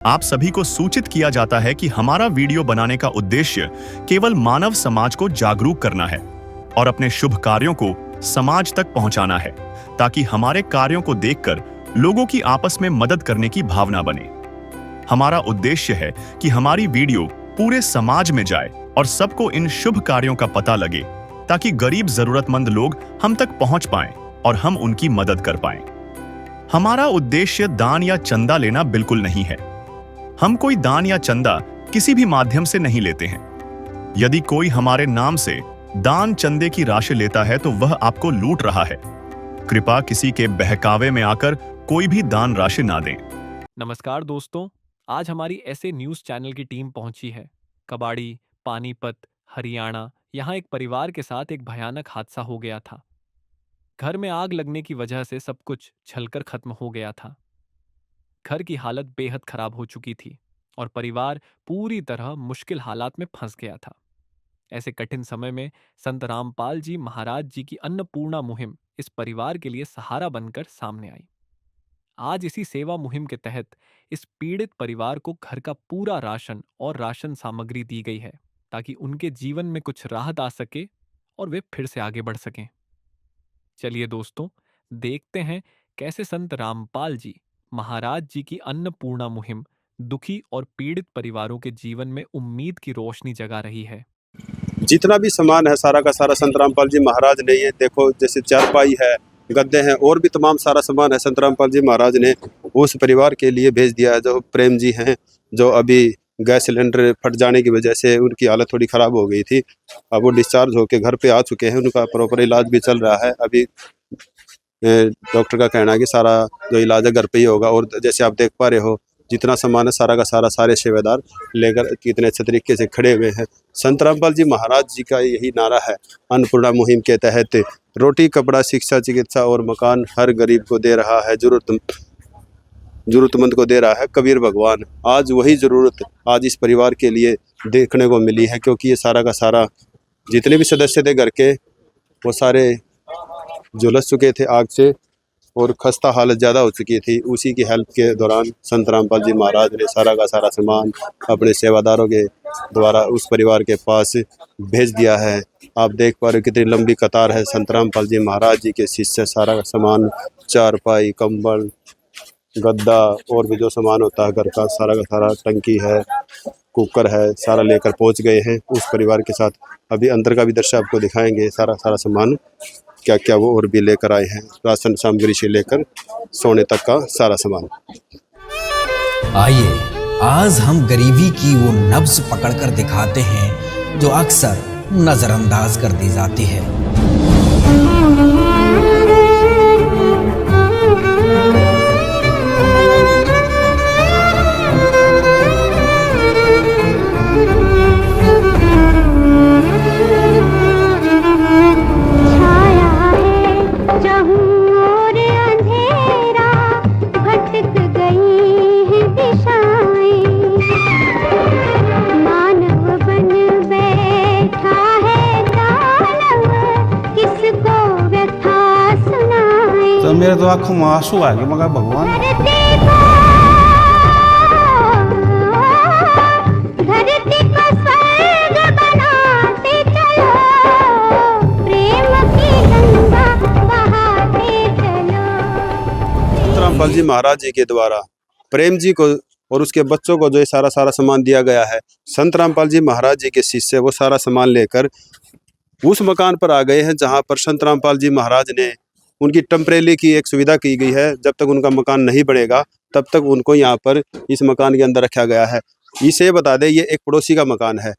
आप सभी को सूचित किया जाता है कि हमारा वीडियो बनाने का उद्देश्य केवल मानव समाज को जागरूक करना है और अपने शुभ कार्यों को समाज तक पहुंचाना है, ताकि हमारे कार्यों को देखकर लोगों की आपस में मदद करने की भावना बने। हमारा उद्देश्य है कि हमारी वीडियो पूरे समाज में जाए और सबको इन शुभ कार्यों का पता लगे, ताकि गरीब जरूरतमंद लोग हम तक पहुंच पाएं और हम उनकी मदद कर पाएं। हमारा उद्देश्य दान या चंदा लेना बिल्कुल नहीं है। हम कोई दान या चंदा किसी भी माध्यम से नहीं लेते हैं। यदि कोई हमारे नाम से दान चंदे की राशि लेता है तो वह आपको लूट रहा है। कृपया किसी के बहकावे में आकर कोई भी दान राशि ना दें। नमस्कार दोस्तों, आज हमारी ऐसे न्यूज़ चैनल की टीम पहुंची है। कबाड़ी, पानीपत, हरियाणा। यहाँ एक परिवार के साथ एक भयानक हादसा हो गया था। घर में आग लगने की वजह से सब कुछ जलकर खत्म हो गया था। घर की हालत बेहद खराब हो चुकी थी और परिवार पूरी तरह मुश्किल हालात में फंस गया था। ऐसे कठिन समय में संत रामपाल जी महाराज जी की अन्नपूर्णा मुहिम इस परिवार के लिए सहारा बनकर सामने आई। आज इसी सेवा मुहिम के तहत इस पीड़ित परिवार को घर का पूरा राशन और राशन सामग्री दी गई है, ताकि उनके जीवन में कुछ राहत आ सके और वे फिर से आगे बढ़ सकें। चलिए दोस्तों, देखते हैं कैसे संत रामपाल जी महाराज जी की अन्नपूर्णा मुहिम दुखी और पीड़ित परिवारों के जीवन में उम्मीद की रोशनी जगा रही है। जितना भी सामान है सारा का सारा संत रामपाल जी महाराज ने, ये देखो जैसे चारपाई है, गद्दे हैं और भी तमाम सारा सामान है, संत रामपाल जी महाराज ने उस परिवार के लिए भेज दिया है। जो प्रेम जी हैं, जो अभी गैस सिलेंडर फट जाने की वजह से उनकी हालत थोड़ी ख़राब हो गई थी, अब वो डिस्चार्ज होकर घर पे आ चुके हैं। उनका प्रॉपर इलाज भी चल रहा है। अभी डॉक्टर का कहना है कि सारा जो इलाज है घर पे ही होगा। और जैसे आप देख पा रहे हो, जितना सामान है सारा का सारा सारे सेवादार लेकर कितने अच्छे तरीके से खड़े हुए हैं। संत रामपाल जी महाराज जी का यही नारा है अन्नपूर्णा मुहिम के तहत, रोटी, कपड़ा, शिक्षा, चिकित्सा और मकान हर गरीब को दे रहा है, जरूरतमंद को दे रहा है कबीर भगवान। आज वही ज़रूरत आज इस परिवार के लिए देखने को मिली है, क्योंकि ये सारा का सारा जितने भी सदस्य थे घर के, वो सारे झुलस चुके थे आग से और खस्ता हालत ज़्यादा हो चुकी थी। उसी की हेल्प के दौरान संत रामपाल जी महाराज ने सारा का सारा सामान अपने सेवादारों के द्वारा उस परिवार के पास भेज दिया है। आप देख पा रहे हो कितनी लंबी कतार है। संत रामपाल जी महाराज जी के शिष्य सारा का सामान, चारपाई, कंबल, गद्दा और भी जो सामान होता है घर का सारा टंकी है, कुकर है, सारा लेकर पहुंच गए हैं उस परिवार के साथ। अभी अंदर का भी दृश्य आपको दिखाएंगे। सारा सामान क्या क्या वो और भी लेकर आए हैं, राशन सामग्री से लेकर सोने तक का सारा सामान। आइए आज हम गरीबी की वो नब्ज पकड़कर दिखाते हैं जो अक्सर नजरअंदाज कर दी जाती है। तो मेरे तो आंखों में आंसू आ गए। मगर भगवान रामपाल जी महाराज जी के द्वारा प्रेम जी को और उसके बच्चों को जो ये सारा सामान दिया गया है, संत रामपाल जी महाराज जी के शिष्य वो सारा सामान लेकर उस मकान पर आ गए हैं जहां पर संत रामपाल जी महाराज ने उनकी टेम्परेरी की एक सुविधा की गई है। जब तक उनका मकान नहीं बनेगा तब तक उनको यहाँ पर इस मकान के अंदर रखा गया है। इसे बता दें, ये एक पड़ोसी का मकान है।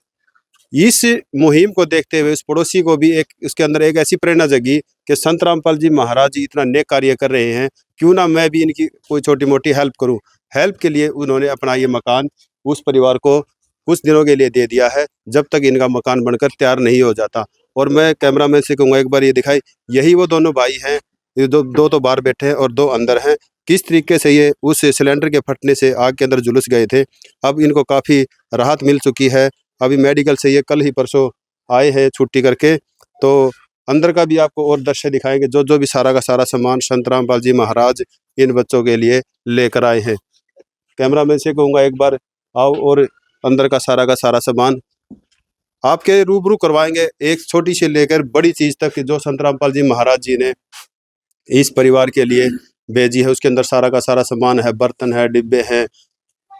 इस मुहिम को देखते हुए उस पड़ोसी को भी उसके अंदर एक ऐसी प्रेरणा जगी कि संत रामपाल जी महाराज जी इतना नेक कार्य कर रहे हैं, क्यों ना मैं भी इनकी कोई छोटी मोटी हेल्प करूं। हेल्प के लिए उन्होंने अपना ये मकान उस परिवार को कुछ दिनों के लिए दे दिया है, जब तक इनका मकान बनकर तैयार नहीं हो जाता। और मैं कैमरामैन से कहूँगा एक बार ये दिखाई, यही वो दोनों भाई हैं, ये दो तो बाहर बैठे हैं और दो अंदर हैं। किस तरीके से ये उस सिलेंडर के फटने से आग के अंदर झुलस गए थे। अब इनको काफ़ी राहत मिल चुकी है। अभी मेडिकल से ये कल ही परसों आए हैं छुट्टी करके। तो अंदर का भी आपको और दृश्य दिखाएंगे, जो जो भी सारा का सारा सामान संत रामपाल जी महाराज इन बच्चों के लिए लेकर आए हैं। कैमरामैन से कहूँगा एक बार आओ और अंदर का सारा सामान आपके रूबरू करवाएंगे, एक छोटी से लेकर बड़ी चीज तक जो संत रामपाल जी महाराज जी ने इस परिवार के लिए भेजी है। उसके अंदर सारा का सारा सामान है, बर्तन है, डिब्बे हैं,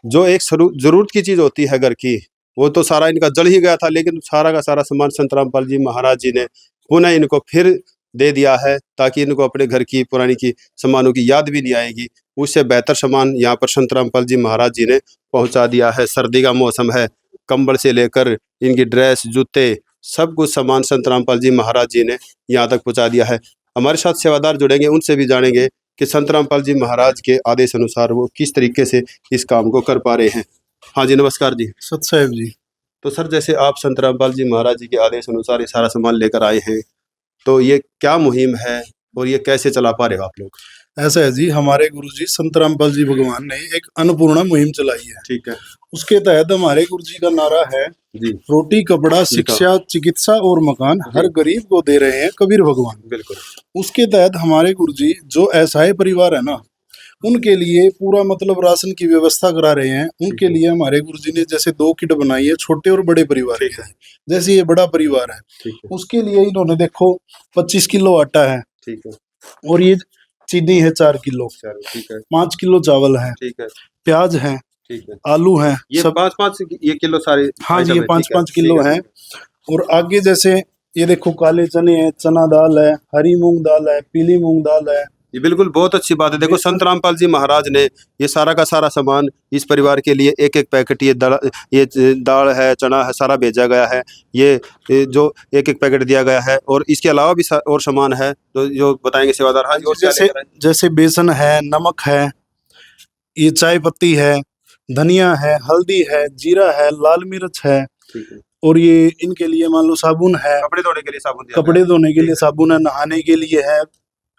जो एक जरूरत की चीज होती है घर की, वो तो सारा इनका जल ही गया था, लेकिन सारा का सारा सामान संत रामपाल जी महाराज जी ने पुनः इनको फिर दे दिया है, ताकि इनको अपने घर की पुरानी की सामानों की याद भी नहीं आएगी। उससे बेहतर सामान यहाँ पर संत रामपाल जी महाराज जी ने पहुंचा दिया है। सर्दी का मौसम है, कंबल से लेकर इनकी ड्रेस, जूते, सब कुछ सामान संत रामपाल जी महाराज जी ने यहाँ तक पहुँचा दिया है। हमारे साथ सेवादार जुड़ेंगे, उनसे भी जानेंगे कि संत रामपाल जी महाराज के आदेश अनुसार वो किस तरीके से इस काम को कर पा रहे हैं। हाँ जी, नमस्कार जी। सत साहेब जी। तो सर, जैसे आप संत रामपाल जी महाराज जी के आदेश अनुसार ये सारा सामान लेकर आए हैं, तो ये क्या मुहिम है और ये कैसे चला पा रहे हो आप लोग? ऐसा है जी, हमारे गुरुजी संत रामपाल जी भगवान ने एक अन्नपूर्णा मुहिम चलाई है। ठीक है उसके तहत हमारे गुरुजी का नारा है जी, रोटी, कपड़ा, शिक्षा, चिकित्सा और मकान हर गरीब को दे रहे हैं कबीर भगवान। बिल्कुल। उसके तहत हमारे गुरुजी जो असहाय परिवार है ना, उनके लिए पूरा मतलब राशन की व्यवस्था करा रहे हैं। उनके लिए हमारे गुरुजी ने जैसे 2 किट बनाई है, छोटे और बड़े परिवार के। जैसे ये बड़ा परिवार है, ठीक है उसके लिए इन्होंने देखो 25 किलो आटा है, ठीक है और ये चीनी है 4 किलो, ठीक है 5 किलो चावल है, ठीक है प्याज है, ठीक है। आलू है, ये सब 5-5 ये किलो सारे? हाँ जी, ये आइटम है, 5-5 ठीक है, किलो ठीक है। और आगे जैसे ये देखो काले चने हैं, चना दाल है, हरी मूंग दाल है, पीली मूंग दाल है। ये बिल्कुल बहुत अच्छी बात है। देखो, संत रामपाल जी महाराज ने ये सारा का सारा सामान इस परिवार के लिए एक एक पैकेट, ये दाल है, चना है, सारा भेजा गया है। ये जो एक एक पैकेट दिया गया है, और इसके अलावा भी और सामान है तो जो बताएंगे सेवादार। हाँ जी, और क्या लेकर आए? जैसे बेसन है, नमक है, ये चाय पत्ती है, धनिया है, हल्दी है, जीरा है, लाल मिर्च है, ठीक है। और ये इनके लिए मान लो साबुन है, कपड़े धोने के लिए साबुन दिया कपड़े धोने के लिए साबुन है, नहाने के लिए है,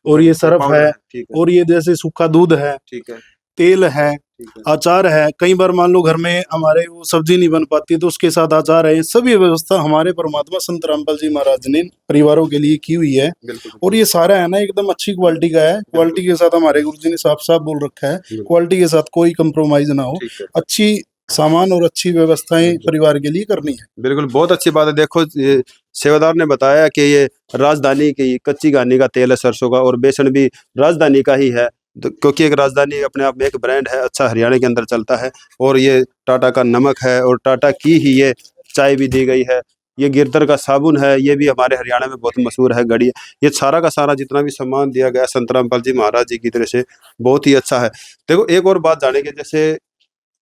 और ये सर्फ पाउडर है, ठीक है और ये जैसे सूखा दूध है, ठीक है तेल है, ठीक है। अचार है। कई बार मान लो घर में हमारे वो सब्जी नहीं बन पाती तो उसके साथ अचार है। सभी व्यवस्था हमारे परमात्मा संत रामपाल जी महाराज ने परिवारों के लिए की हुई है। बिल्कुल। और ये सारा है ना एकदम अच्छी क्वालिटी का है। क्वालिटी के साथ हमारे गुरुजी ने साफ साफ बोल रखा है, क्वालिटी के साथ कोई कंप्रोमाइज ना हो, ठीक है। अच्छी सामान और अच्छी व्यवस्थाएं परिवार के लिए करनी है। बिल्कुल, बहुत अच्छी बात है। देखो, ये सेवादार ने बताया कि ये राजधानी की कच्ची घानी का तेल है सरसों का, और बेसन भी राजधानी का ही है, तो क्योंकि एक राजधानी अपने आप में एक ब्रांड है, अच्छा हरियाणा के अंदर चलता है। और ये टाटा का नमक है, और टाटा की ही ये चाय भी दी गई है। ये गिरधर का साबुन है, ये भी हमारे हरियाणा में बहुत मशहूर है। घड़ी, ये सारा का सारा जितना भी सामान दिया गया संत रामपाल जी महाराज जी की तरफ से बहुत ही अच्छा है। देखो, एक और बात जानेंगे, जैसे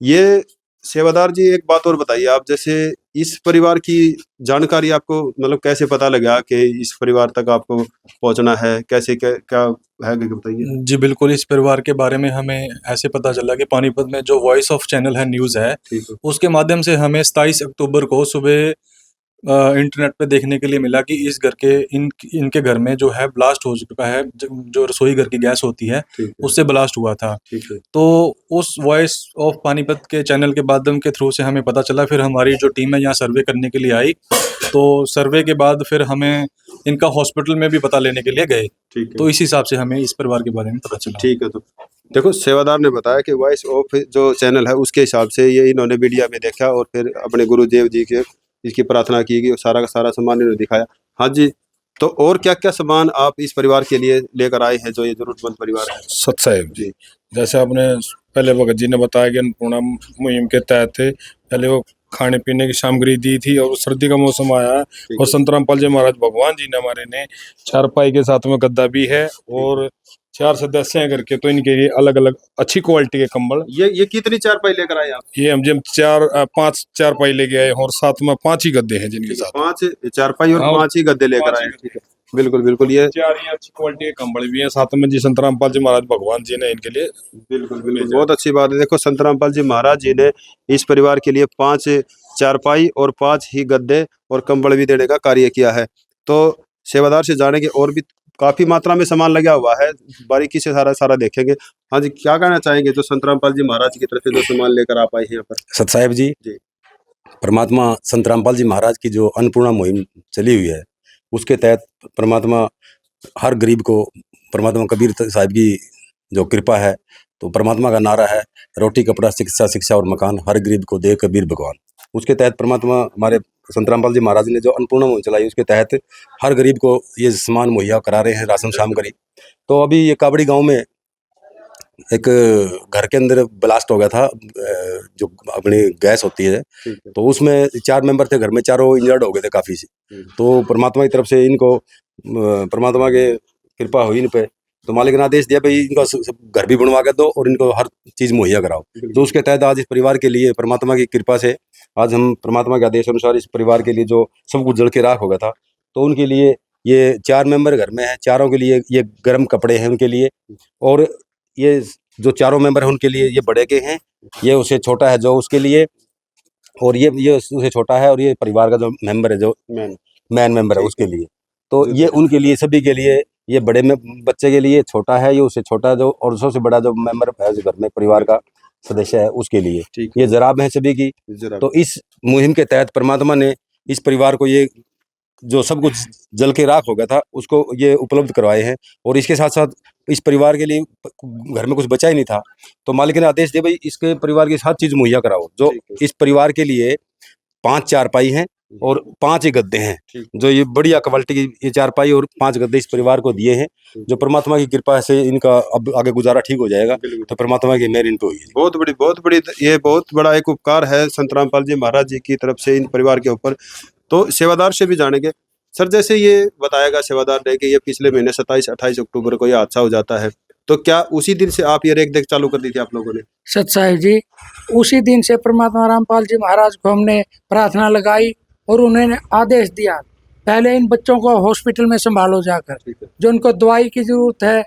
ये सेवादार जी, एक बात और बताइए आप, जैसे इस परिवार की जानकारी आपको मतलब कैसे पता लगा कि इस परिवार तक आपको पहुंचना है, कैसे क्या है, बताइए। जी बिल्कुल, इस परिवार के बारे में हमें ऐसे पता चला कि पानीपत में जो वॉइस ऑफ चैनल है, न्यूज़ है, ठीक है उसके माध्यम से हमें 27 अक्टूबर को सुबह इंटरनेट पे देखने के लिए मिला कि इस घर के इनके घर में जो है ब्लास्ट हो चुका है। जो रसोई घर की गैस होती है, ठीक है उससे ब्लास्ट हुआ था। ठीक है तो उस वॉइस ऑफ पानीपत के चैनल के माध्यम के थ्रू से हमें पता चला। फिर हमारी जो टीम है यहाँ सर्वे करने के लिए आई, तो सर्वे के बाद फिर हमें इनका हॉस्पिटल में भी पता लेने के लिए गए। ठीक है तो इस हिसाब से हमें इस परिवार के बारे में पता चला। ठीक है। तो देखो, सेवादार ने बताया कि वॉइस ऑफ जो चैनल है उसके हिसाब से ये इन्होंने मीडिया में देखा, और फिर अपने गुरुदेव जी के इसकी प्रार्थना की गई, और सारा का सारा सामान इन्होंने दिखाया। हाँ जी, तो और क्या क्या सामान आप इस परिवार के लिए लेकर आए हैं, जो ये जरूरतमंद परिवार है? सत साहेब जी, जैसे आपने पहले भगत जी ने बताया कि अन्नपूर्णा मुहिम के तहत पहले वो खाने पीने की सामग्री दी थी, और सर्दी का मौसम आया है, और संत रामपाल जी महाराज भगवान जी ने हमारे ने चारपाई के साथ में गद्दा भी है, और 4 सदस्य हैं घर के, तो इनके लिए अलग अलग अच्छी क्वालिटी के कंबल। ये कितनी चारपाई लेकर आए आप? ये हम जब 5 चारपाई लेके आए, और साथ में 5 ही गद्दे हैं जिनके साथ 5 चारपाई और हाँ, 5 ही गद्दे लेकर 5 आए। ही ठीक है, बिल्कुल बिल्कुल। ये 4 ही अच्छी क्वालिटी के कंबल भी हैं साथ में, जी संत रामपाल जी महाराज भगवान जी ने इनके लिए बिल्कुल बिल्कुल बहुत अच्छी बात है। देखो, संत रामपाल जी महाराज जी ने इस परिवार के लिए 5 चारपाई और 5 ही गद्दे और कंबल भी देने का कार्य किया है। तो सेवादार से जानेंगे, और भी काफी मात्रा में सामान लगा हुआ है, बारीकी से सारा देखेंगे। हाँ जी, क्या कहना चाहेंगे जो संत रामपाल जी महाराज की तरफ से जो सामान लेकर आप आए हैं यहाँ पर? सत साहेब जी, परमात्मा संत रामपाल जी महाराज की जो अन्नपूर्णा मुहिम चली हुई है, उसके तहत परमात्मा हर गरीब को, परमात्मा कबीर साहिब की जो कृपा है, तो परमात्मा का नारा है रोटी कपड़ा शिक्षा शिक्षा और मकान हर गरीब को दे कबीर भगवान। उसके तहत परमात्मा हमारे संत रामपाल जी महाराज ने जो अन्नपूर्णा मुहिम चलाई, उसके तहत हर गरीब को ये सामान मुहैया करा रहे हैं, राशन सामग्री। तो अभी ये काबड़ी गांव में एक घर के अंदर ब्लास्ट हो गया था, जो अपनी गैस होती है, तो उसमें 4 मेंबर थे घर में, चारों इंजर्ड हो गए थे काफ़ी से। तो परमात्मा की तरफ से इनको परमात्मा के कृपा हुई इन पे, तो मालिक ने आदेश दिया भाई इनका घर भी बनवा के दो और इनको हर चीज़ मुहैया कराओ। तो उसके तहत आज इस परिवार के लिए परमात्मा की कृपा से आज हम परमात्मा के आदेश अनुसार इस परिवार के लिए जो सब कुछ जल के राख हो गया था, तो उनके लिए ये 4 मेंबर घर में हैं, चारों के लिए ये गर्म कपड़े हैं उनके लिए, और ये जो चारों मेंबर हैं उनके लिए ये बड़े के हैं, ये उससे छोटा है जो उसके लिए, और ये उससे छोटा है, और ये परिवार का जो मेंबर है जो मैन मेंबर है उसके लिए। तो ये उनके लिए सभी के लिए, ये बड़े में बच्चे के लिए छोटा है, ये उससे छोटा जो, और सबसे बड़ा जो मेंबर है जो घर में परिवार का सदस्य है उसके लिए ये जराब है सभी की। तो इस मुहिम के तहत परमात्मा ने इस परिवार को ये जो सब कुछ जल के राख हो गया था उसको ये उपलब्ध करवाए हैं, और इसके साथ साथ इस परिवार के लिए घर में कुछ बचा ही नहीं था, तो मालिक ने आदेश दिया भाई इसके परिवार की हर चीज़ मुहैया कराओ। जो इस परिवार के लिए 5 चारपाई हैं और 5 ही गद्दे हैं, जो ये बढ़िया क्वालिटी की ये चारपाई और 5 गद्दे इस परिवार को दिए हैं, जो परमात्मा की कृपा से इनका अब आगे गुजारा ठीक हो जाएगा। तो परमात्मा की मेहर इन पे हुई है। बहुत बड़ी ये बहुत बड़ा एक उपकार है संत रामपाल जी महाराज जी की तरफ से इन परिवार के ऊपर। तो सेवादार से भी जानेंगे सर, जैसे ये बताएगा सेवादार ने कि ये पिछले महीने 27-28 अक्टूबर को ये हादसा हो जाता है, तो क्या उसी दिन से आप ये रेख देख चालू कर दी थी आप लोगों ने? सच साहिब जी, उसी दिन से परमात्मा रामपाल जी महाराज को हमने प्रार्थना लगाई और उन्होंने आदेश दिया पहले इन बच्चों को हॉस्पिटल में संभालो जाकर, जो उनको दवाई की ज़रूरत है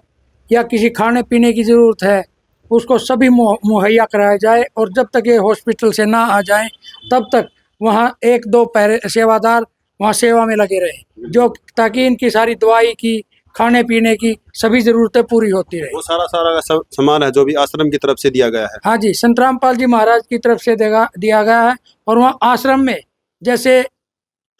या किसी खाने पीने की ज़रूरत है उसको सभी मुहैया कराया जाए, और जब तक ये हॉस्पिटल से ना आ जाएं तब तक वहाँ 1-2 सेवादार वहाँ सेवा में लगे रहे, जो ताकि इनकी सारी दवाई की खाने पीने की सभी ज़रूरतें पूरी होती रहे। वो सारा का सामान है जो भी आश्रम की तरफ से दिया गया है? हाँ जी, संत रामपाल जी महाराज की तरफ से दिया गया है। और वहाँ आश्रम में जैसे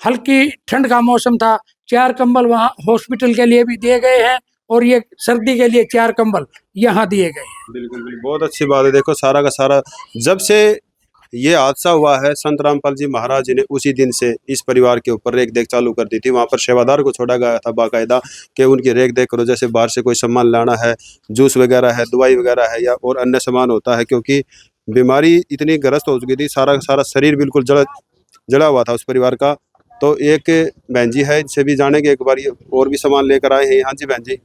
हल्की ठंड का मौसम था, 4 कंबल वहाँ हॉस्पिटल के लिए भी दिए गए हैं, और ये सर्दी के लिए 4 कंबल यहाँ दिए गए हैं। बिल्कुल, बहुत अच्छी बात है। देखो सारा का सारा जब से ये हादसा हुआ है संत रामपाल जी महाराज जी ने उसी दिन से इस परिवार के ऊपर रेख देख चालू कर दी थी। वहाँ पर सेवादार को छोड़ा गया था बाकायदा कि उनकी रेख देख करो, जैसे बाहर से कोई सामान लाना है, जूस वगैरह है, दवाई वगैरह है या और अन्य सामान होता है, क्योंकि बीमारी इतनी ग्रस्त हो चुकी थी, सारा का सारा शरीर बिल्कुल जड़ा हुआ था उस परिवार का। तो एक बहन जी है, इनसे भी जानेंगे एक बार, ये और भी सामान लेकर आए हैं। हाँ जी बहन जी,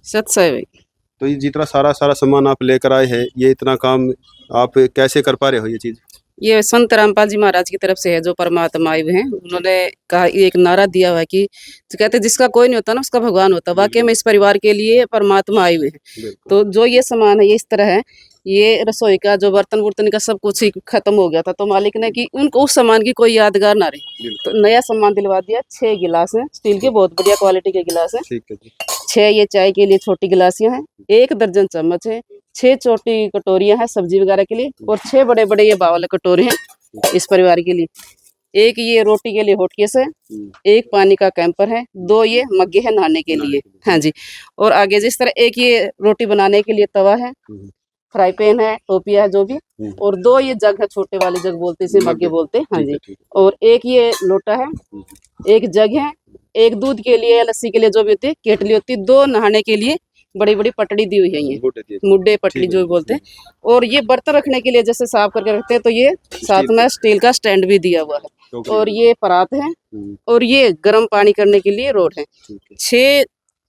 सच है। तो ये जितना सारा सामान आप लेकर आए हैं, ये इतना काम आप कैसे कर पा रहे हो ये चीज़? ये संत रामपाल जी महाराज की तरफ से है, जो परमात्मा आए हुए हैं। उन्होंने कहा, एक नारा दिया हुआ है कि कहते जिसका कोई नहीं होता ना उसका भगवान होता। वाकई में इस परिवार के लिए परमात्मा आए हुए हैं। तो जो ये सामान है ये इस तरह है, ये रसोई का जो बर्तन का सब कुछ ही खत्म हो गया था, तो मालिक ने कि उनको उस सामान की कोई यादगार ना रही, तो नया सामान दिलवा दिया। 6 गिलास हैं स्टील के, बहुत बढ़िया क्वालिटी के गिलास हैं। 6 ये चाय के लिए छोटी गिलासियां हैं, 1 दर्जन चम्मच है, 6 छोटी कटोरियां हैं सब्जी वगैरह के लिए, और 6 बड़े बड़े ये बावल कटोरे हैं इस परिवार के लिए। 1 ये रोटी के लिए हॉटकेस है, 1 पानी का कैंपर है, 2 ये मग्गे है नहाने के लिए। हाँ जी, और आगे जिस तरह 1 ये रोटी बनाने के लिए तवा है, फ्राई पैन है, टोपिया है जो भी, और 2 ये जग है, छोटे वाले जग बोलते हैं, मग्गे बोलते हैं। हाँ जी, और 1 ये लोटा है, 1 जग है, 1 दूध के लिए या लस्सी के लिए जो भी होती है केटली होती है, 2 नहाने के लिए बड़ी बड़ी पटड़ी दी हुई है, ये मुड्डे पटड़ी जो बोलते हैं, और ये बर्तन रखने के लिए जैसे साफ करके रखते हैं, तो ये साथ में स्टील का स्टैंड भी दिया हुआ है, और ये परात है, और ये गर्म पानी करने के लिए रोड है। 6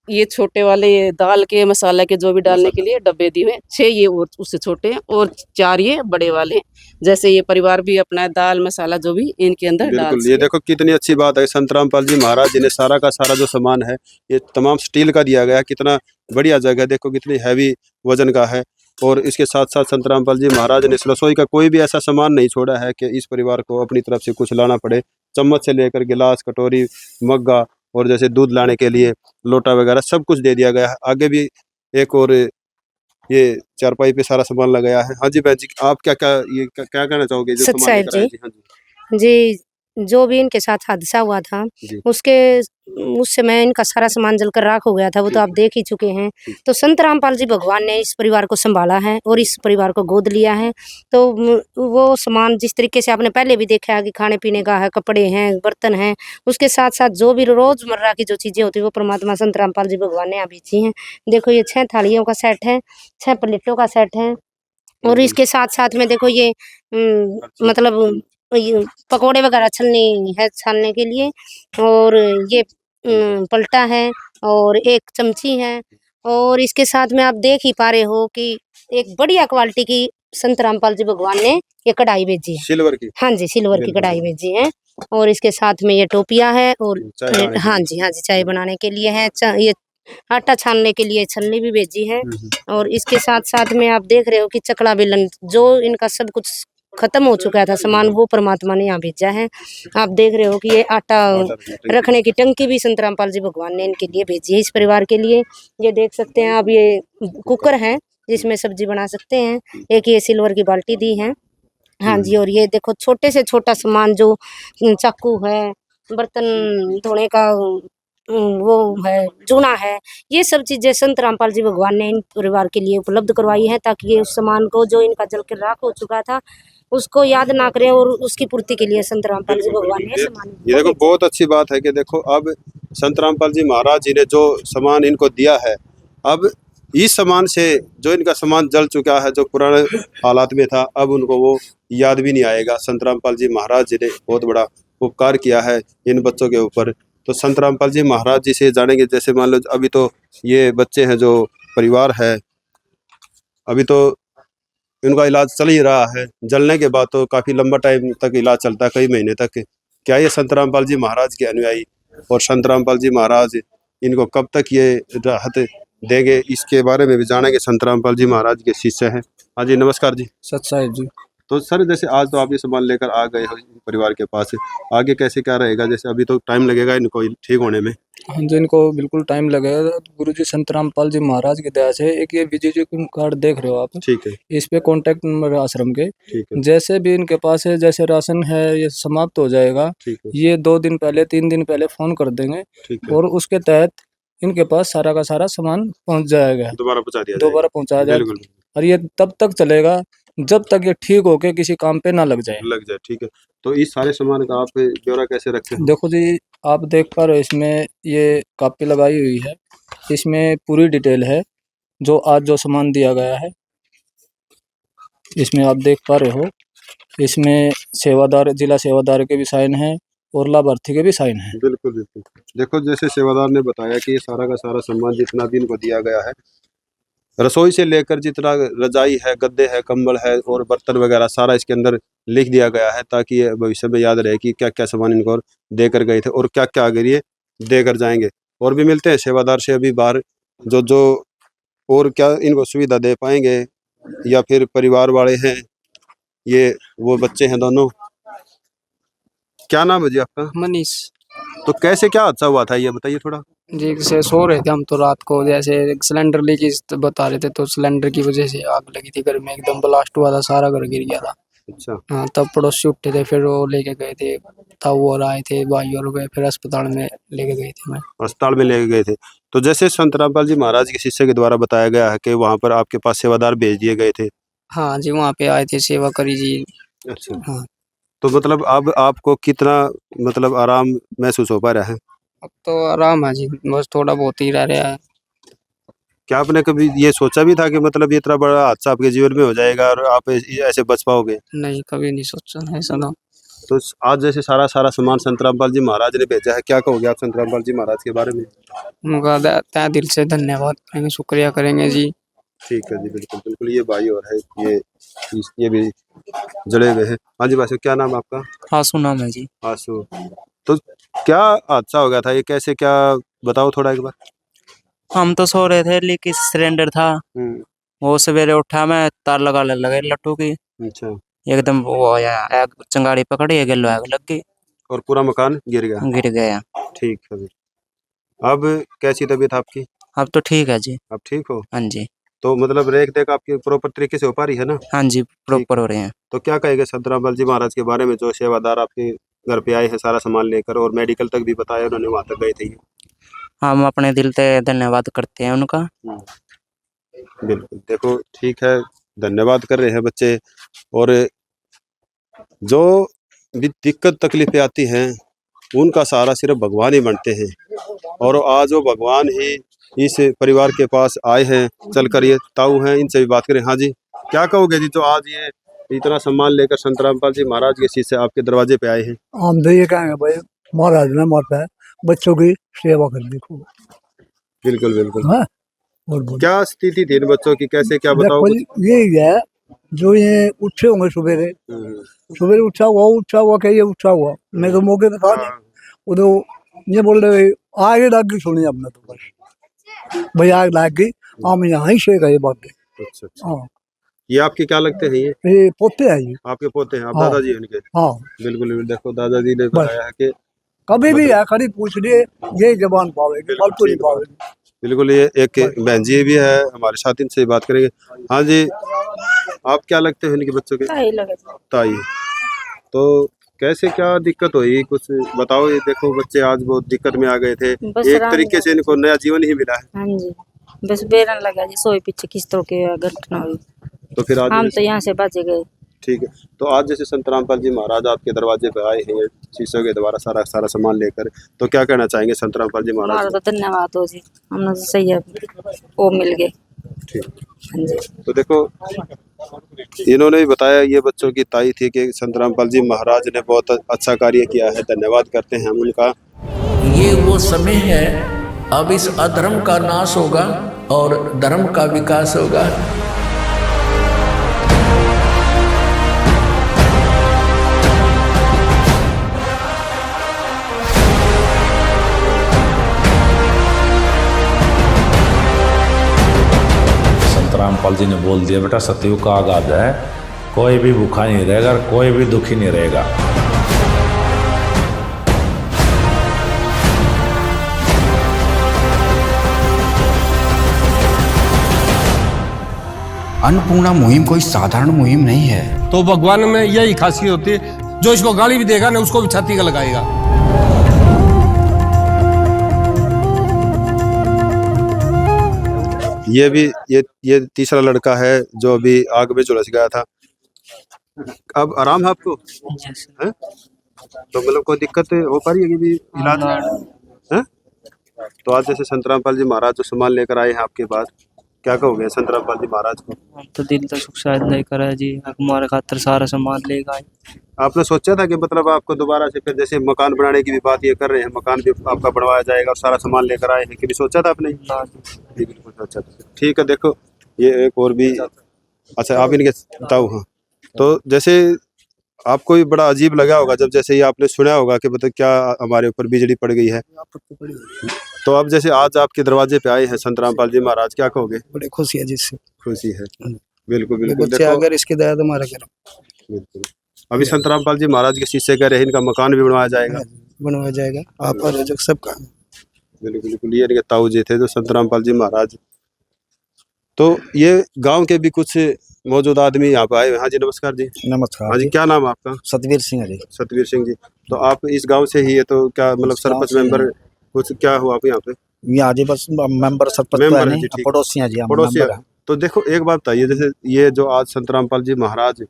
ये छोटे वाले ये दाल के मसाला के जो भी डालने के लिए डब्बे दिए हुए हैं, 6 ये और उससे छोटे हैं, और 4 ये बड़े वाले हैं, जैसे ये परिवार भी अपना दाल मसाला जो भी इनके अंदर डाल। ये देखो कितनी अच्छी बात है, संत रामपाल जी महाराज जी ने सारा का सारा जो सामान है ये तमाम स्टील का दिया गया है। कितना बढ़िया जगह, देखो कितनी हैवी वजन का है, और इसके साथ साथ संत रामपाल जी महाराज ने इस रसोई का कोई भी ऐसा सामान नहीं छोड़ा है कि इस परिवार को अपनी तरफ से कुछ लाना पड़े। चम्मच से लेकर गिलास, कटोरी, मग्गा, और जैसे दूध लाने के लिए लोटा वगैरह सब कुछ दे दिया गया है। आगे भी एक और ये चारपाई पे सारा सामान लगाया है। हाँ जी बहन जी, आप क्या कहना चाहोगे जो सामान लेकर आए? हाँ जी, जी, जो भी इनके साथ हादसा हुआ था उसके उस समय इनका सारा सामान जलकर राख हो गया था, वो तो आप देख ही चुके हैं। तो संत रामपाल जी भगवान ने इस परिवार को संभाला है और इस परिवार को गोद लिया है। तो वो सामान जिस तरीके से आपने पहले भी देखा है कि खाने पीने का है, कपड़े हैं, बर्तन हैं, उसके साथ साथ जो भी रोजमर्रा की जो चीजें होती है वो परमात्मा संत रामपाल जी भगवान ने यहाँ भेजी हैं। देखो ये 6 थालियों का सेट है, 6 प्लेटों का सेट है और इसके साथ साथ में देखो ये मतलब ये पकोड़े वगैरह छलनी है छानने के लिए, और ये पलटा है और एक चमची है, और इसके साथ में आप देख ही पा रहे हो कि एक बढ़िया क्वालिटी की संत रामपाल जी भगवान ने ये कढ़ाई भेजी है, सिल्वर की। हाँ जी सिल्वर की कढ़ाई भेजी है। और इसके साथ में ये टोपियाँ है और हाँ जी चाय बनाने के लिए है, ये आटा छानने के लिए छलनी भी भेजी है। और इसके साथ साथ में आप देख रहे हो कि चकला बेलन, जो इनका सब कुछ खत्म हो चुका था सामान, वो परमात्मा ने यहाँ भेजा है। आप देख रहे हो कि ये आटा रखने की टंकी भी संत रामपाल जी भगवान ने इनके लिए भेजी है, इस परिवार के लिए। ये देख सकते हैं आप, ये कुकर है जिसमें सब्जी बना सकते हैं। एक ये सिल्वर की बाल्टी दी है, हाँ जी। और ये देखो छोटे से छोटा सामान जो चाकू है, बर्तन धोने का वो है, जूना है, ये सब चीजें संत रामपाल जी भगवान ने इन परिवार के लिए उपलब्ध करवाई है, ताकि ये उस सामान को जो इनका जल के राख हो चुका था उसको याद ना करें, और उसकी पूर्ति के लिए संत रामपाल जी भगवान ने सामान ये देखो बहुत अच्छी बात है कि देखो अब संत रामपाल जी महाराज जी ने जो सामान इनको दिया है, अब इस सामान से जो इनका सामान जल चुका है, जो पुराने हालात में था, अब उनको वो याद भी नहीं आएगा। संत रामपाल जी महाराज जी ने बहुत बड़ा उपकार किया है इन बच्चों के ऊपर। तो संत रामपाल जी महाराज जी से जानेंगे, जैसे मान लो अभी तो ये बच्चे हैं जो परिवार है, अभी तो इनका इलाज चल ही रहा है, जलने के बाद तो काफ़ी लंबा टाइम तक इलाज चलता है, कई महीने तक। क्या ये संत रामपाल जी महाराज के अनुयायी और संत रामपाल जी महाराज इनको कब तक ये राहत देंगे, इसके बारे में भी जानेंगे। संत रामपाल जी महाराज के शिष्य हैं। हाँ जी नमस्कार जी। सच साहिब जी। तो सर जैसे आज तो आप ये सामान लेकर आ गए हो परिवार के पास, आगे कैसे क्या रहेगा? जैसे अभी तो टाइम लगेगा इनको ठीक होने में। हाँ जी, इनको बिल्कुल टाइम लगेगा। गुरु जी संत रामपाल जी महाराज की दया से एक ये विजय जी कार्ड देख रहे हो आप, ठीक है, इस पे कॉन्टेक्ट नंबर आश्रम के, ठीक है, जैसे भी इनके पास है, जैसे राशन है ये समाप्त हो जाएगा, ठीक है, ये 2 दिन पहले 3 दिन पहले फोन कर देंगे, ठीक है, और उसके तहत इनके पास सारा का सारा सामान पहुंच जाएगा, दोबारा पहुंचा दिया दोबारा पहुंचाया जाएगा। बिल्कुल और ये तब तक चलेगा जब तक ये ठीक होके किसी काम पे ना लग जाए। ठीक है। तो इस सारे सामान का आप ब्यौरा कैसे रखते हैं? देखो जी, आप देख पा रहे हो, इसमें ये कापी लगाई हुई है, इसमें पूरी डिटेल है जो आज जो सामान दिया गया है, इसमें आप देख पा रहे हो। इसमें सेवादार, जिला सेवादार के भी साइन हैं और लाभार्थी के भी साइन हैं। बिल्कुल बिल्कुल। देखो जैसे सेवादार ने बताया कि ये सारा का सारा सामान जितना भी इनको दिया गया है, रसोई से लेकर जितना रजाई है, गद्दे है, कंबल है और बर्तन वगैरह सारा इसके अंदर लिख दिया गया है, ताकि ये भविष्य में याद रहे कि क्या क्या सामान इनको देकर गए थे और क्या क्या आगे ये देकर जाएंगे। और भी मिलते हैं सेवादार से अभी बाहर, जो जो और क्या इनको सुविधा दे पाएंगे, या फिर परिवार वाले हैं, ये वो बच्चे हैं दोनों। क्या नाम है जी आपका? मनीष तो कैसे क्या हादसा हुआ था ये बताइए थोड़ा। जी, से सो रहे थे हम तो रात को, जैसे सिलेंडर लीकेज बता रहे थे, तो सिलेंडर की वजह से आग लगी थी घर में, एकदम ब्लास्ट हुआ था, सारा घर गिर गया था। अच्छा। हाँ, तब पड़ोसी उठे थे, फिर वो लेके गए थे, तब वो आए थे भाई और गए, फिर अस्पताल में लेके गए थे। मैं अस्पताल में लेके गए थे। तो जैसे संत रामपाल जी महाराज के शिष्य के द्वारा बताया गया है कि वहाँ पर आपके पास सेवादार भेज दिए गए थे। हाँ जी, वहाँ पे आए थे, सेवा करी जी। अच्छा। हाँ, तो मतलब अब आपको कितना मतलब आराम महसूस हो पा रहा है? अब तो आराम है जी, बस थोड़ा बहुत ही रह रहा है। क्या आपने कभी ये सोचा भी था कि मतलब ये इतना बड़ा हादसा आपके जीवन में हो जाएगा और आप ऐसे बच पाओगे? नहीं, कभी नहीं सोचा ऐसा ना। तो आज जैसे सारा सामान संत रामपाल जी महाराज ने भेजा है, क्या कहोगे आप संत रामपाल जी महाराज के बारे में? उनका तहे दिल से धन्यवाद करेंगे, शुक्रिया करेंगे जी। ठीक है जी, बिल्कुल बिल्कुल। ये भाई और है, ये भी जुड़े हुए हैं। हाँ जी भाई, क्या नाम आपका? आंसू नाम है जी। आंसू। तो क्या हादसा हो गया था ये, कैसे क्या बताओ थोड़ा एक बार। हम तो सो रहे थे, लीकेज सिलेंडर था, वो सवेरे उठा, मैं तार लगे लट्टू की, अच्छा। एकदम वो आया, आग चिंगारी पकड़ी, आग लग गई और पूरा मकान गिर गया। ठीक है जी। अब कैसी तबीयत आपकी? अब तो ठीक है जी। अब ठीक हो? हाँ जी। तो मतलब रेख देख आपकी प्रॉपर तरीके से हो पा रही है ना? हाँ जी, प्रॉपर हो रहे हैं। तो क्या कहेंगे संत रामपाल जी महाराज के बारे में, जो सेवादार आपके घर पे आए हैं सारा सामान लेकर, और मेडिकल तक भी बताया उन्होंने, वहाँ तक गए थे ये। हम अपने दिल से धन्यवाद करते हैं उनका। बिल्कुल, देखो ठीक है, धन्यवाद कर रहे हैं बच्चे। और जो भी दिक्कत तकलीफें आती हैं उनका सहारा सिर्फ भगवान ही बनते हैं, और आज वो भगवान ही इस परिवार के पास आए हैं चलकर। ये ताऊ हैं, इनसे भी बात करें। हाँ जी, क्या कहोगे जी, जो आज ये इतना सम्मान लेकर संत रामपाल जी महाराज के शीश से आपके दरवाजे पे आए हैं? हम तो ये कहेंगे भाई, महाराज ने माता है बच्चों की सेवा कर दी खूब। बिल्कुल बिल्कुल। हाँ, और बोलो। क्या स्थिति थी इन बच्चों की, कैसे क्या बताओ देखो कुछ? जी, यही है जो ये उठे होंगे सवेरे सवेरे उठा हुआ क्या ये उठा हुआ, मैं तो मौके पे था नहीं। वो तो ये बोल रहे आगे लाग गई, सुनी आपने तो बस भाई आग लाग गई, हम यहाँ ही से गए बात। अच्छा अच्छा। हाँ, ये आपके क्या लगते हैं? ये पोते हैं जी। आपके पोते हैं? आप हाँ। दादाजी हैं इनके? हाँ, बिल्कुल बिल्कुल। देखो दादाजी ने बताया है कि कभी भी है खड़ी पूछ लिए ये जबान पावेगी, फालतू नहीं पावेगी। बिल्कुल। ये एक बहन जी भी है हमारे साथ, इनसे बात करेंगे। हाँ जी, आप क्या लगते हैं इनके बच्चों के? ताई। तो कैसे क्या दिक्कत हुई, कुछ बताओ। ये देखो बच्चे आज बहुत दिक्कत में आ गए थे, एक तरीके से इनको नया जीवन ही मिला है। हाँ जी, बस बेरन लगा जी, सोए पीछे किस तरह की घटना हुई, तो फिर आज हम तो यहाँ से बच गए। ठीक है। तो आज जैसे संत रामपाल जी महाराज आपके दरवाजे पे आए हैं शीशों के द्वारा सारा सामान लेकर, तो क्या कहना चाहेंगे संत रामपाल जी महाराज? हमारा तो धन्यवाद हो जी, हमने तो सही है वो मिल गए। ठीक। हाँ जी। तो देखो इन्होंने भी बताया, ये बच्चों की ताई थी, कि संत रामपाल जी महाराज ने बहुत अच्छा कार्य किया है, धन्यवाद करते हैं हम उनका। ये वो समय है, अब इस अधर्म का नाश होगा और धर्म का विकास होगा। रामपाल जी ने बोल दिया, बेटा सतयुग का आगाज है, कोई भी भूखा नहीं रहेगा, कोई भी दुखी नहीं रहेगा। अन्नपूर्णा मुहिम कोई साधारण मुहिम नहीं है। तो भगवान में यही खासियत होती है, जो इसको गाली भी देगा ना उसको भी छाती का लगाएगा। ये भी ये तीसरा लड़का है जो अभी आग में झुलस गया था। अब आराम है आपको? है? तो मतलब कोई दिक्कत हो पा रही है कि भी इलाज है? तो आज जैसे संत रामपाल जी महाराज जो सामान लेकर आए हैं आपके पास, क्या कहोगे संत रामपाल जी महाराज को? हम तो दिल से सुख शायद लेकर आए जी, हमारे खातिर सारा सामान लेकर आए। आपने सोचा था कि मतलब आपको दोबारा से फिर जैसे मकान बनाने की भी बात ये कर रहे हैं, मकान भी आपका बनवाया जाएगा और सारा सामान लेकर आए हैं, कि भी सोचा था आपने? जी बिल्कुल सोचा था। ठीक है। देखो ये एक और भी, अच्छा आप इनके बताओ। हाँ, तो जैसे आपको भी बड़ा अजीब लगा होगा जब जैसे ये आपने सुना होगा कि मतलब क्या हमारे ऊपर बिजली पड़ गई है, तो अब जैसे आज आपके दरवाजे पे आए हैं संत रामपाल जी महाराज, क्या कहोगे? बड़ी खुशी है जिससे। खुशी है। बिल्कुल बिल्कुल। बच्चे अगर इसकी दया तो हमारा करो। बिल्कुल। अभी संत रामपाल जी महाराज के शीशे कह रहे हैं इनका मकान भी बनवाया जाएगा। बनवाया जाएगा, आप और जो सब काम। बिल्कुल बिल्कुल। ये इनके ताऊ जी थे जो संत रामपाल जी महाराज। तो ये गांव के भी कुछ मौजूद आदमी यहाँ पे आए हैं। हाँ जी नमस्कार जी। नमस्कार। हाँ जी, क्या नाम है आपका? सतवीर सिंह जी। सतवीर सिंह जी। तो आप इस गांव से ही है, तो क्या मतलब सरपंच मेंबर कुछ क्या हुआ आप यहाँ पे? यहाँ जी बस मेंबर सरपंच मेंबर है जी, ठीक। पड़ोसी हैं जी, हम पड़ोसी मेंबर है। हैं। तो देखो एक बात बताइए, जैसे ये जो आज संत रामपाल जी महाराज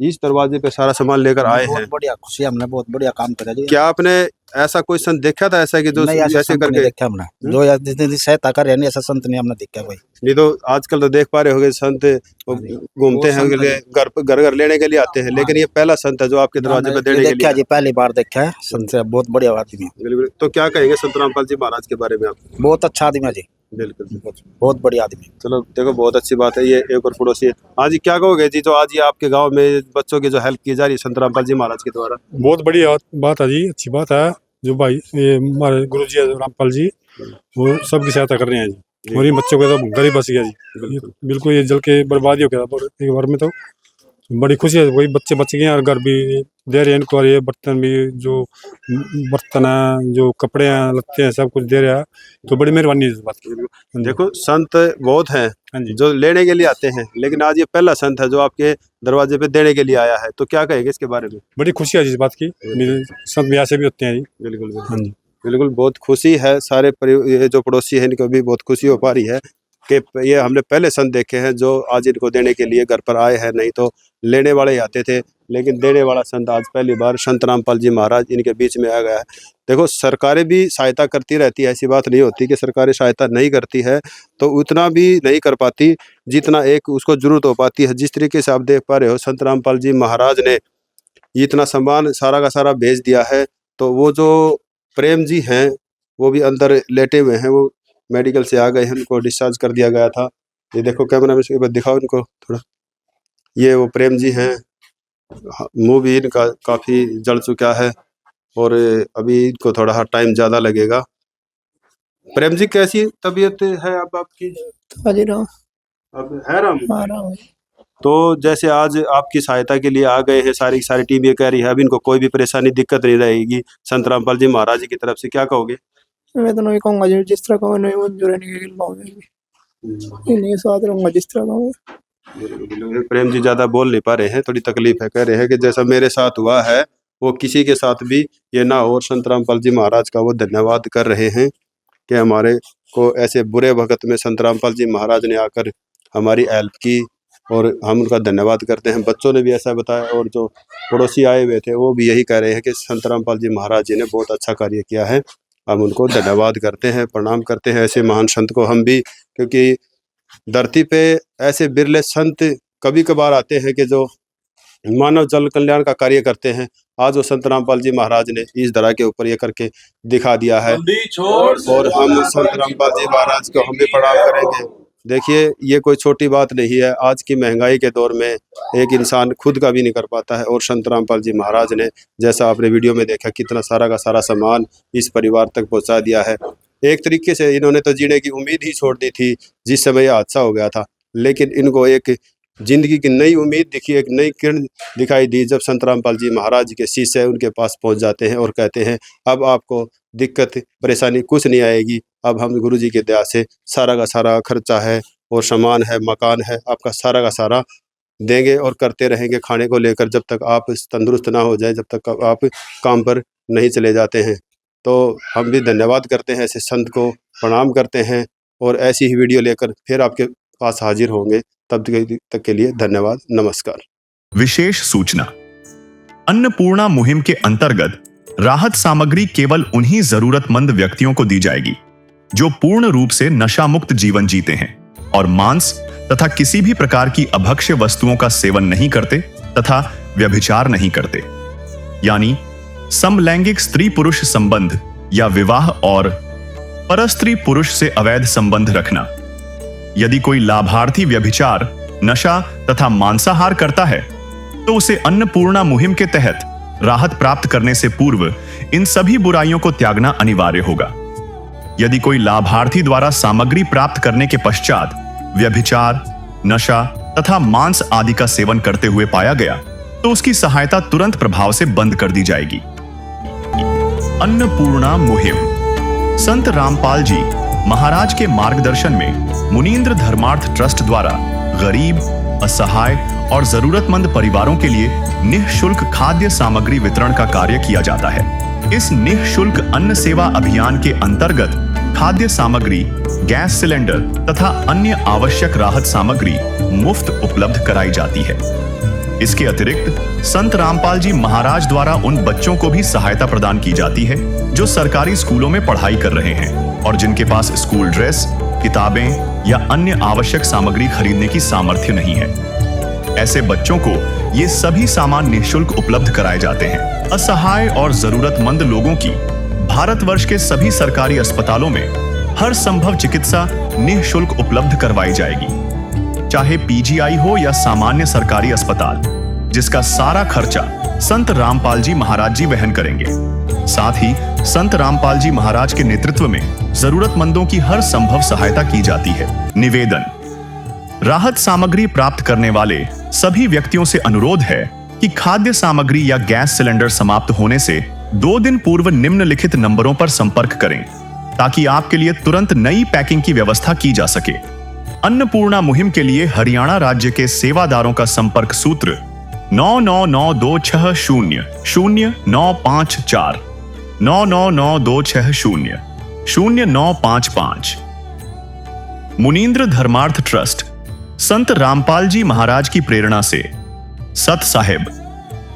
इस दरवाजे पे सारा सामान लेकर आए हैं, बहुत बढ़िया खुशी, हमने बहुत बढ़िया काम करा जी। क्या आपने ऐसा कोई संत देखा था ऐसा कि जो नहीं, ऐसा ऐसे संत करके नहीं देखा हमने, जो जितनी सहायता कर रहे हैं ऐसा संत नहीं हमने देखा कोई। नहीं तो आजकल तो देख पा रहे होगे संत घूमते हैं, घर घर लेने के लिए आते हैं, लेकिन ये पहला संत है जो आपके दरवाजे पे देने के लिए। जी पहली बार देखा है संत से, बहुत बढ़िया आदमी है। बिल्कुल। तो क्या कहेंगे संत रामपाल जी महाराज के बारे में आप? बहुत अच्छा आदमी है जी। बिल्कुल बहुत बढ़िया आदमी। चलो देखो बहुत अच्छी बात है। ये एक और पड़ोसी है। हाँ जी, क्या कहोगे जी, जो आज ये आपके गांव में बच्चों की जो हेल्प की जा रही है संत रामपाल जी महाराज के द्वारा? बहुत बढ़िया बात है जी, अच्छी बात है। जो भाई ये हमारे गुरु जी रामपाल जी, वो सबकी सहायता कर रहे हैं जी। और ये बच्चों के तो गरीब बस गया जी, बिल्कुल ये जल के बर्बादी हो गया एक बार में। तो बड़ी खुशी है, वही बच्चे बच गए हैं और घर भी दे रहे हैं इनको, और ये बर्तन भी, जो बर्तन है, जो कपड़े हैं, लगते हैं, सब कुछ दे रहा है, तो बड़ी मेहरबानी है इस बात की। देखो संत बहुत हैं जो लेने के लिए आते हैं, लेकिन आज ये पहला संत है जो आपके दरवाजे पे देने के लिए आया है, तो क्या कहेंगे इसके बारे में? बड़ी खुशी है इस बात की, संत ब्याह से भी होते हैं जी। बिल्कुल हाँ जी, बिल्कुल बहुत खुशी है। सारे ये जो पड़ोसी है इनको भी बहुत खुशी हो पा रही है कि ये हमने पहले संत देखे हैं जो आज इनको देने के लिए घर पर आए हैं, नहीं तो लेने वाले ही आते थे, लेकिन देने वाला संत आज पहली बार संत रामपाल जी महाराज इनके बीच में आ गया है। देखो सरकारें भी सहायता करती रहती है, ऐसी बात नहीं होती कि सरकारें सहायता नहीं करती है, तो उतना भी नहीं कर पाती जितना एक उसको जरूरत हो पाती है। जिस तरीके से आप देख पा रहे हो संत रामपाल जी महाराज ने इतना सामान सारा का सारा भेज दिया है, तो वो जो प्रेम जी हैं वो भी अंदर लेटे हुए हैं, वो मेडिकल से आ गए हैं, उनको डिस्चार्ज कर दिया गया था। ये देखो कैमरा में से दिखाओ इनको थोड़ा, ये वो प्रेम जी हैं, मुंह भी इनका काफ़ी जल चुका है और अभी इनको थोड़ा टाइम ज़्यादा लगेगा। प्रेम जी कैसी तबीयत है अब आपकी? अब है राम? तो जैसे आज आपकी सहायता के लिए आ गए हैं, सारी सारी टीम ये कह रही है अब इनको कोई भी परेशानी दिक्कत नहीं रहेगी संत रामपाल जी महाराज जी की तरफ से, क्या कहोगे? मैं तो नहीं कहूँगा जी, जिस तरह कहूँगा नहीं वो जो रहने के लिए साथ रहूँगा जिस तरह कहूँगा। प्रेम जी ज़्यादा बोल नहीं पा रहे हैं, थोड़ी तकलीफ है, कह रहे हैं कि जैसा मेरे साथ हुआ है वो किसी के साथ भी ये ना हो, और संत रामपाल जी महाराज का वो धन्यवाद कर रहे हैं कि हमारे को ऐसे बुरे वक्त में संत रामपाल जी महाराज ने आकर हमारी हेल्प की, और हम उनका धन्यवाद करते हैं। बच्चों ने भी ऐसा बताया और जो पड़ोसी आए हुए थे वो भी यही कह रहे हैं कि संत रामपाल जी महाराज जी ने बहुत अच्छा कार्य किया है, हम उनको धन्यवाद करते हैं, प्रणाम करते हैं ऐसे महान संत को हम भी, क्योंकि धरती पे ऐसे बिरले संत कभी कभार आते हैं कि जो मानव जल कल्याण का कार्य करते हैं। आज वो संत रामपाल जी महाराज ने इस तरह के ऊपर ये करके दिखा दिया है, और हम संत रामपाल जी महाराज को हम भी प्रणाम करेंगे। देखिए ये कोई छोटी बात नहीं है, आज की महंगाई के दौर में एक इंसान खुद का भी नहीं कर पाता है, और संत रामपाल जी महाराज ने जैसा आपने वीडियो में देखा कितना सारा का सारा सामान इस परिवार तक पहुंचा दिया है। एक तरीके से इन्होंने तो जीने की उम्मीद ही छोड़ दी थी जिस समय यह हादसा हो गया था, लेकिन इनको एक जिंदगी की नई उम्मीद दिखी, एक नई किरण दिखाई दी जब संत रामपाल जी महाराज के शिष्य उनके पास पहुंच जाते हैं और कहते हैं अब आपको दिक्कत परेशानी कुछ नहीं आएगी, अब हम गुरु जी की दया से सारा का सारा खर्चा है और सामान है, मकान है, आपका सारा का सारा देंगे और करते रहेंगे खाने को लेकर जब तक आप तंदुरुस्त ना हो जाए, जब तक आप काम पर नहीं चले जाते हैं। तो हम भी धन्यवाद करते हैं ऐसे संत को, प्रणाम करते हैं, और ऐसी ही वीडियो लेकर फिर आपके पास हाजिर होंगे। तब तक के लिए धन्यवाद, नमस्कार। विशेष सूचना, अन्नपूर्णा मुहिम के अंतर्गत राहत सामग्री केवल उन्हीं जरूरतमंद व्यक्तियों को दी जाएगी जो पूर्ण रूप से नशा मुक्त जीवन जीते हैं और मांस तथा किसी भी प्रकार की अभक्ष्य वस्तुओं का सेवन नहीं करते तथा व्यभिचार नहीं करते, यानी समलैंगिक स्त्री पुरुष संबंध या विवाह और परस्त्री पुरुष से अवैध संबंध रखना। यदि कोई लाभार्थी व्यभिचार, नशा तथा मांसाहार करता है तो उसे अन्नपूर्णा मुहिम के तहत राहत प्राप्त करने से पूर्व इन सभी बुराइयों को त्यागना अनिवार्य होगा। यदि कोई लाभार्थी द्वारा सामग्री प्राप्त करने के पश्चात व्यभिचार, नशा तथा मांस आदि का सेवन करते हुए पाया गया तो उसकी सहायता तुरंत प्रभाव से बंद कर दी जाएगी। अन्नपूर्णा मुहिम संत रामपाल जी महाराज के मार्गदर्शन में मुनींद्र धर्मार्थ ट्रस्ट द्वारा गरीब, असहाय और जरूरतमंद परिवारों के लिए निःशुल्क खाद्य सामग्री वितरण का कार्य किया जाता है। इस निःशुल्क अन्न सेवा अभियान के अंतर्गत खाद्य सामग्री, गैस सिलेंडर तथा अन्य आवश्यक राहत सामग्री मुफ्त उपलब्ध कराई जाती है। इसके अतिरिक्त संत रामपाल जी महाराज द्वारा उन बच्चों को भी सहायता प्रदान की जाती है जो सरकारी स्कूलों में पढ़ाई कर रहे हैं और जिनके पास स्कूल ड्रेस, किताबें या अन्य आवश्यक सामग्री खरीदने की सामर्थ्य नहीं है। ऐसे बच्चों को ये सभी सामान निःशुल्क उपलब्ध कराए जाते हैं। असहाय और जरूरतमंद लोगों की भारतवर्ष के सभी सरकारी अस्पतालों में हर संभव चिकित्सा निःशुल्क उपलब्ध करवाई जाएगी, चाहे पीजीआई हो या सामान्य सरकारी अस्पताल, जिसका सारा खर्चा संत रामपाल जी महाराज जी वहन करेंगे। साथ ही संत रामपाल जी महाराज के नेतृत्व में जरूरतमंदों की हर संभव सहायता की जाती है। निवेदन, राहत सामग्री प्राप्त करने वाले सभी व्यक्तियों से अनुरोध है कि खाद्य सामग्री या गैस सिलेंडर समाप्त होने से 2 दिन पूर्व निम्नलिखित नंबरों पर संपर्क करें ताकि आपके लिए तुरंत नई पैकिंग की व्यवस्था की जा सके। अन्नपूर्णा मुहिम के लिए हरियाणा राज्य के सेवादारों का संपर्क सूत्र 9992600954 9992600955। मुनींद्र धर्मार्थ ट्रस्ट संत रामपाल जी महाराज की प्रेरणा से सत साहिब